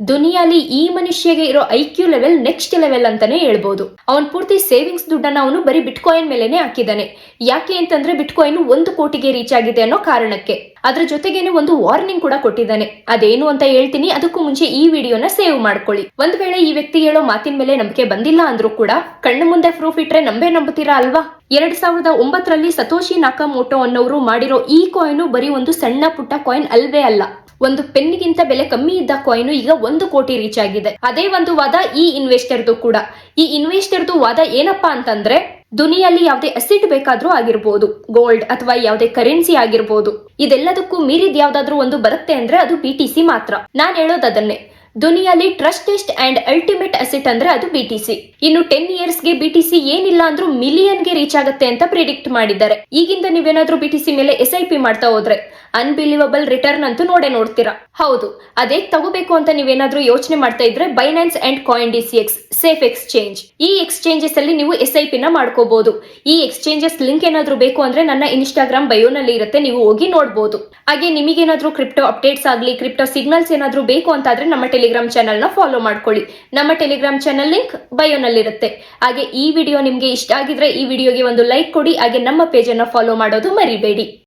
ದುನಿಯಾಲಿ ಈ ಮನುಷ್ಯಗೆ ಇರೋ IQ level next level ಅಂತಾನೆ ಹೇಳ್ಬೋದು. ಅವನ್ ಪೂರ್ತಿ ಸೇವಿಂಗ್ಸ್ ದುಡ್ಡನ್ನ ಅವನು ಬರೀ ಬಿಟ್ಕಾಯಿನ್ ಮೇಲೆನೆ ಹಾಕಿದ್ದಾನೆ. ಯಾಕೆ ಅಂತಂದ್ರೆ ಬಿಟ್ಕಾಯಿನ್ 1 ಕೋಟಿಗೆ ರೀಚ್ ಆಗಿದೆ ಅನ್ನೋ ಕಾರಣಕ್ಕೆ. ಅದ್ರ ಜೊತೆಗೇನೆ ಒಂದು ವಾರ್ನಿಂಗ್ ಕೂಡ ಕೊಟ್ಟಿದ್ದಾನೆ. ಅದೇನು ಅಂತ ಹೇಳ್ತೀನಿ, ಅದಕ್ಕೂ ಮುಂಚೆ ಈ ವಿಡಿಯೋನ ಸೇವ್ ಮಾಡ್ಕೊಳ್ಳಿ. ಒಂದ್ ವೇಳೆ ಈ ವ್ಯಕ್ತಿ ಹೇಳೋ ಮಾತಿನ ಮೇಲೆ ನಂಬಿಕೆ ಬಂದಿಲ್ಲ ಅಂದ್ರೂ ಕೂಡ ಕಣ್ಣು ಮುಂದೆ ಪ್ರೂಫ್ ಇಟ್ರೆ ನಂಬುತ್ತೀರಾ ಅಲ್ವಾ? 2009ರಲ್ಲಿ ಸತೋಶಿ ನಾಕಾಮೋಟೋ ಅನ್ನೋರು ಮಾಡಿರೋ ಈ ಕಾಯಿನ್ ಬರೀ ಒಂದು ಸಣ್ಣ ಪುಟ್ಟ ಕಾಯಿನ್ ಅಲ್ವೇ ಅಲ್ಲ. ಒಂದು ಪೆನ್ನಿಗಿಂತ ಬೆಲೆ ಕಮ್ಮಿ ಇದ್ದ ಕಾಯಿನ್ ಈಗ 1 ಕೋಟಿ ರೀಚ್ ಆಗಿದೆ. ಅದೇ ಒಂದು ವಾದ ಈ ಇನ್ವೆಸ್ಟರ್ದು ಕೂಡ. ಈ ಇನ್ವೆಸ್ಟರ್ದು ವಾದ ಏನಪ್ಪಾ ಅಂತಂದ್ರೆ, ದುನಿಯಲ್ಲಿ ಯಾವುದೇ ಅಸೆಟ್ ಬೇಕಾದ್ರೂ ಆಗಿರ್ಬೋದು, ಗೋಲ್ಡ್ ಅಥವಾ ಯಾವುದೇ ಕರೆನ್ಸಿ ಆಗಿರ್ಬೋದು, ಇದೆಲ್ಲದಕ್ಕೂ ಮೀರಿದ ಯಾವ್ದಾದ್ರು ಒಂದು ಬರುತ್ತೆ ಅಂದ್ರೆ ಅದು BTC ಮಾತ್ರ. ನಾನ್ ಹೇಳೋದು ಅದನ್ನೇ. ದುನಿಯಲ್ಲಿ ಟ್ರಸ್ಟೆಸ್ಟ್ ಅಂಡ್ ಅಲ್ಟಿಮೇಟ್ ಅಸೆಟ್ ಅಂದ್ರೆ ಅದು BTC. ಇನ್ನು 10 ಇಯರ್ಸ್ಗೆ BTC ಏನಿಲ್ಲ ಅಂದ್ರೂ ಮಿಲಿಯನ್ಗೆ ರೀಚ್ ಆಗುತ್ತೆ ಅಂತ ಪ್ರಿಡಿಕ್ಟ್ ಮಾಡಿದ್ದಾರೆ. ಈಗಿಂದ ನೀವೇನಾದ್ರೂ BTC ಮೇಲೆ SIP ಮಾಡ್ತಾ ಹೋದ್ರೆ ಅನ್ಬಿಲೀವಬಲ್ ರಿಟರ್ನ್ ಅಂತೂ ನೋಡ್ತೀರಾ. ಹೌದು, ಅದೇ ತಗೋಬೇಕು ಅಂತ ನೀವೇನಾದ್ರೂ ಯೋಚನೆ ಮಾಡ್ತಾ ಇದ್ರೆ Binance and CoinDCX safe exchange, ಈ ಎಕ್ಸ್ಚೇಂಜಸ್ ಅಲ್ಲಿ ನೀವು SIP ನ ಮಾಡ್ಕೋಬಹುದು. ಈ ಎಕ್ಸ್ಚೇಂಜಸ್ ಲಿಂಕ್ ಏನಾದ್ರೂ ಬೇಕು ಅಂದ್ರೆ ನನ್ನ ಇನ್ಸ್ಟಾಗ್ರಾಮ್ ಬಯೋನಲ್ಲಿ ಇರುತ್ತೆ, ನೀವು ಹೋಗಿ ನೋಡಬಹುದು. ಹಾಗೆ ನಿಮಗೇನಾದ್ರೂ ಕ್ರಿಪ್ಟೋ ಅಪ್ಡೇಟ್ಸ್ ಆಗ್ಲಿ, ಕ್ರಿಪ್ಟೋ ಸಿಗ್ನಲ್ಸ್ ಏನಾದ್ರೂ ಬೇಕು ಅಂತಾದ್ರೆ ನಮ್ಮ ಟೆಲಿಗ್ರಾಮ್ ಚಾನಲ್ ನ ಫಾಲೋ ಮಾಡ್ಕೊಳ್ಳಿ. ನಮ್ಮ ಟೆಲಿಗ್ರಾಮ್ ಚಾನಲ್ ಲಿಂಕ್ ಬಯೋನಲ್ಲಿರುತ್ತೆ. ಹಾಗೆ ಈ ವಿಡಿಯೋ ನಿಮ್ಗೆ ಇಷ್ಟ ಆಗಿದ್ರೆ ಈ ವಿಡಿಯೋಗೆ ಒಂದು ಲೈಕ್ ಕೊಡಿ. ಹಾಗೆ ನಮ್ಮ ಪೇಜ್ ಅನ್ನ ಫಾಲೋ ಮಾಡೋದು ಮರಿಬೇಡಿ.